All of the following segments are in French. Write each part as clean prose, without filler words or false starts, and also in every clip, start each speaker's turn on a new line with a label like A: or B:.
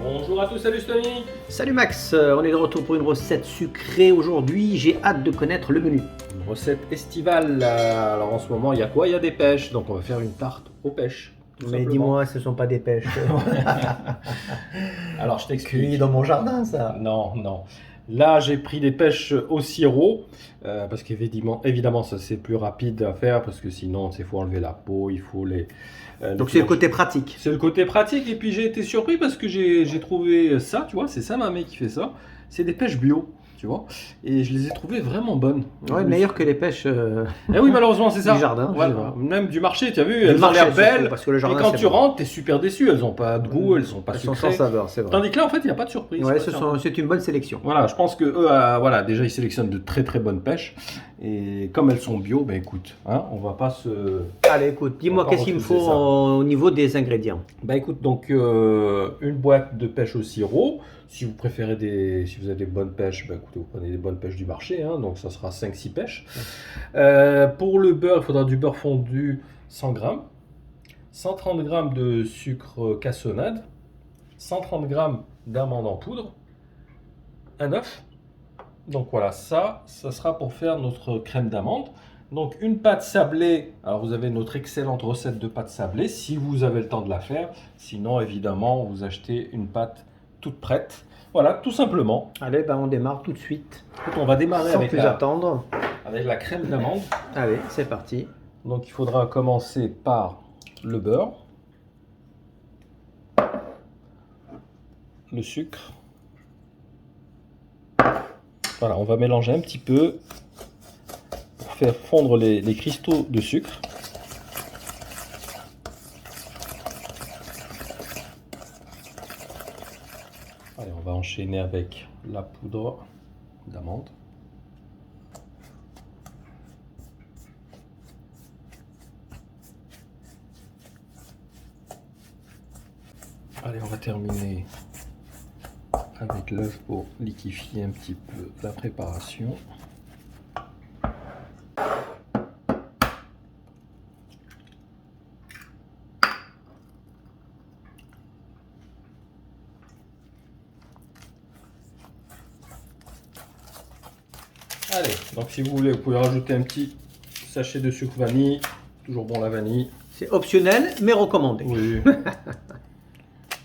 A: Bonjour à tous, salut Tony.
B: Salut Max, on est de retour pour une recette sucrée aujourd'hui, j'ai hâte de connaître le menu.
A: Une recette estivale, alors en ce moment il y a quoi? Il y a des pêches, donc on va faire une tarte aux pêches.
B: Mais dis-moi, ce ne sont pas des pêches
A: Alors je t'explique.
B: cuites dans mon jardin ça.
A: Non. Là j'ai pris des pêches au sirop, parce qu'évidemment ça c'est plus rapide à faire, parce que sinon il faut enlever la peau, il faut les...
B: Donc c'est le côté pratique.
A: C'est le côté pratique, et puis j'ai été surpris parce que j'ai trouvé ça, tu vois, c'est ça ma mère qui fait ça, c'est des pêches bio, tu vois, et je les ai trouvées vraiment bonnes.
B: Ouais, meilleur que les pêches
A: Eh oui, malheureusement c'est ça.
B: du jardin.
A: Ouais,
B: je vois.
A: même du marché, tu as vu,
B: Du
A: elles ont
B: marché,
A: l'air
B: surtout,
A: belles,
B: parce que le
A: et
B: jardin,
A: quand
B: c'est
A: tu
B: bon.
A: rentres, t'es super déçu, elles n'ont pas de goût, elles sont pas
B: Elles sont
A: sucrées.
B: sans saveur, c'est vrai.
A: Tandis que là en fait il n'y a pas de surprise.
B: Ouais,
A: quoi,
B: c'est une bonne sélection.
A: Voilà, je pense que eux, voilà, déjà ils sélectionnent de très très bonnes pêches, et comme elles sont bio, ben écoute, hein, on va pas se...
B: Allez, écoute, dis-moi
A: On va
B: qu'est-ce qu'il me
A: refuser
B: faut
A: ça.
B: au niveau des ingrédients.
A: Bah écoute, donc une boîte de pêche au sirop. Si vous préférez si vous avez des bonnes pêches, bah écoutez, vous prenez des bonnes pêches du marché, hein, donc ça sera 5-6 pêches. Pour le beurre, il faudra du beurre fondu 100 g, 130 g de sucre cassonade, 130 g d'amandes en poudre, un œuf. Donc voilà, ça sera pour faire notre crème d'amande. Donc une pâte sablée, alors vous avez notre excellente recette de pâte sablée si vous avez le temps de la faire. Sinon évidemment vous achetez une pâte toute prête. Voilà, tout simplement.
B: Allez, ben on démarre tout de suite,
A: Écoute, on va démarrer
B: sans
A: avec
B: plus attendre.
A: avec la crème d'amande.
B: Allez, c'est parti.
A: Donc il faudra commencer par le beurre, le sucre. Voilà, on va mélanger un petit peu pour faire fondre les cristaux de sucre. Allez, on va enchaîner avec la poudre d'amande. Allez, on va terminer avec l'œuf pour liquéfier un petit peu la préparation. Allez, donc si vous voulez, vous pouvez rajouter un petit sachet de sucre vanille. Toujours bon la vanille.
B: C'est optionnel, mais recommandé.
A: Oui.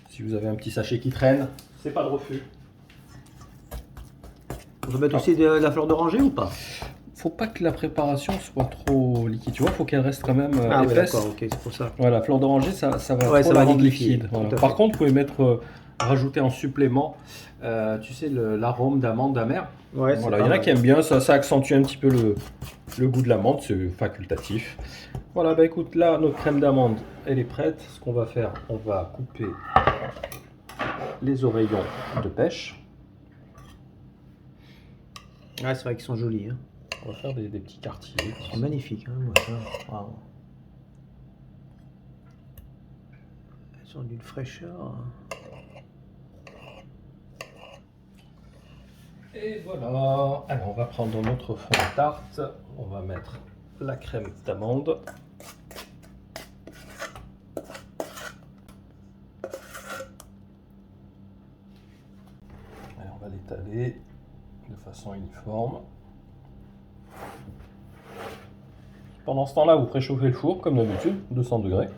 A: Si vous avez un petit sachet qui traîne, c'est pas de refus.
B: On peut mettre aussi de la fleur d'oranger ou pas?
A: Faut pas que la préparation soit trop liquide, tu vois, faut qu'elle reste quand même
B: Ah ouais,
A: épaisse.
B: d'accord, ok, c'est pour ça.
A: Voilà, fleur d'oranger, ça va
B: Ouais,
A: trop
B: ça
A: la
B: va
A: rendre
B: liquéfier,
A: liquide. Voilà.
B: tout à
A: Par
B: fait.
A: contre, vous pouvez mettre, rajouter en supplément, tu sais, l'arôme d'amande amère.
B: Ouais, c'est
A: Voilà,
B: pas
A: il y en a
B: mal.
A: qui aiment bien, ça accentue un petit peu le goût de l'amande, c'est facultatif. Voilà, bah écoute, là, notre crème d'amande, elle est prête. Ce qu'on va faire, on va couper les oreillons de pêche.
B: Ouais, c'est vrai qu'ils sont jolis. Hein.
A: On va faire des petits quartiers.
B: C'est magnifique, hein, moi, ça. Waouh. Elles sont d'une fraîcheur.
A: Et voilà. Alors, on va prendre notre fond de tarte. On va mettre la crème d'amande. Allez, on va l'étaler de façon uniforme. Pendant ce temps-là, vous préchauffez le four comme d'habitude, 200 degrés.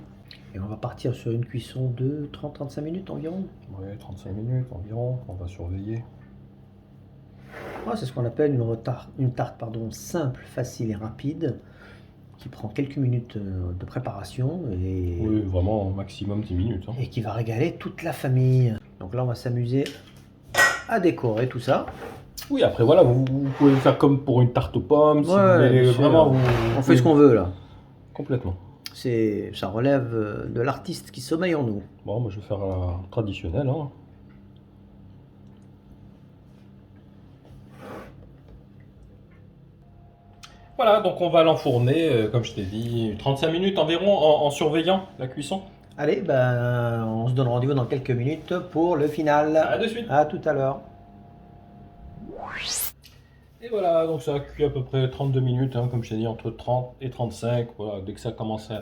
B: Et on va partir sur une cuisson de 30-35 minutes environ.
A: Oui, 35 minutes environ, on va surveiller.
B: Ah, c'est ce qu'on appelle une tarte pardon, simple, facile et rapide, qui prend quelques minutes de préparation
A: Oui, vraiment au maximum 10 minutes. Hein.
B: et qui va régaler toute la famille. Donc là, on va s'amuser à décorer tout ça.
A: Oui, après voilà, vous pouvez le faire comme pour une tarte aux pommes, si vous
B: Ouais,
A: voulez
B: bien sûr.
A: vraiment...
B: On fait ce qu'on veut là.
A: Complètement.
B: Ça relève de l'artiste qui sommeille en nous.
A: Bon, moi je vais faire un traditionnel. Hein. Voilà, donc on va l'enfourner, comme je t'ai dit, 35 minutes environ en surveillant la cuisson.
B: Allez, ben, on se donne rendez-vous dans quelques minutes pour le final.
A: À de suite.
B: À tout à l'heure.
A: Et voilà, donc ça a cuit à peu près 32 minutes, hein, comme je t'ai dit, entre 30 et 35. Voilà, dès que ça commence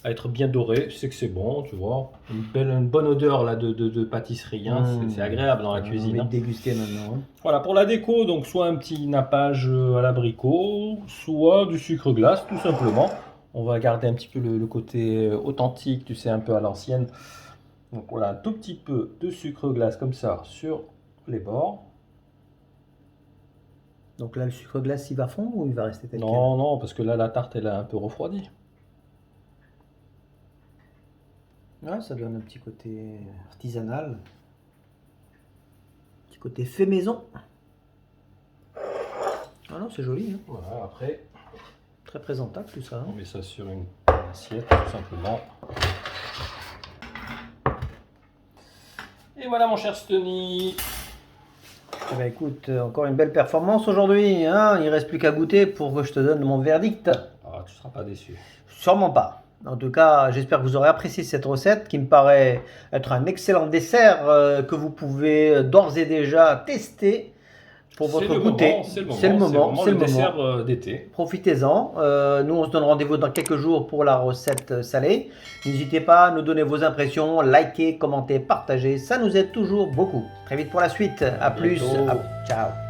A: à être bien doré. Je sais que c'est bon, tu vois. Une bonne odeur là de pâtisserie. Hein. C'est agréable dans la cuisine.
B: On va
A: Hein.
B: déguster maintenant. Hein.
A: Voilà, pour la déco, donc soit un petit nappage à l'abricot, soit du sucre glace, tout simplement. On va garder un petit peu le côté authentique, tu sais, un peu à l'ancienne. Donc voilà, un tout petit peu de sucre glace comme ça sur les bords.
B: Donc là, le sucre glace, il va fondre ou il va rester tel quel?
A: Non, non, parce que là, la tarte, elle a un peu refroidi.
B: Ouais, ça donne un petit côté artisanal. Un petit côté fait maison. Ah non, c'est joli. Hein.
A: Voilà, après,
B: Très présentable tout ça. Hein.
A: on met ça sur une assiette, tout simplement. Et voilà, mon cher Steny.
B: Eh ben, écoute, encore une belle performance aujourd'hui. Hein. Il ne reste plus qu'à goûter pour que je te donne mon verdict.
A: Ah, tu ne seras pas déçu.
B: Sûrement pas. En tout cas, j'espère que vous aurez apprécié cette recette qui me paraît être un excellent dessert que vous pouvez d'ores et déjà tester pour votre goûter.
A: C'est le moment. C'est le dessert d'été.
B: Profitez-en. Nous, on se donne rendez-vous dans quelques jours pour la recette salée. N'hésitez pas à nous donner vos impressions, liker, commenter, partager. Ça nous aide toujours beaucoup. Très vite pour la suite. À plus.
A: Bientôt.
B: Ciao.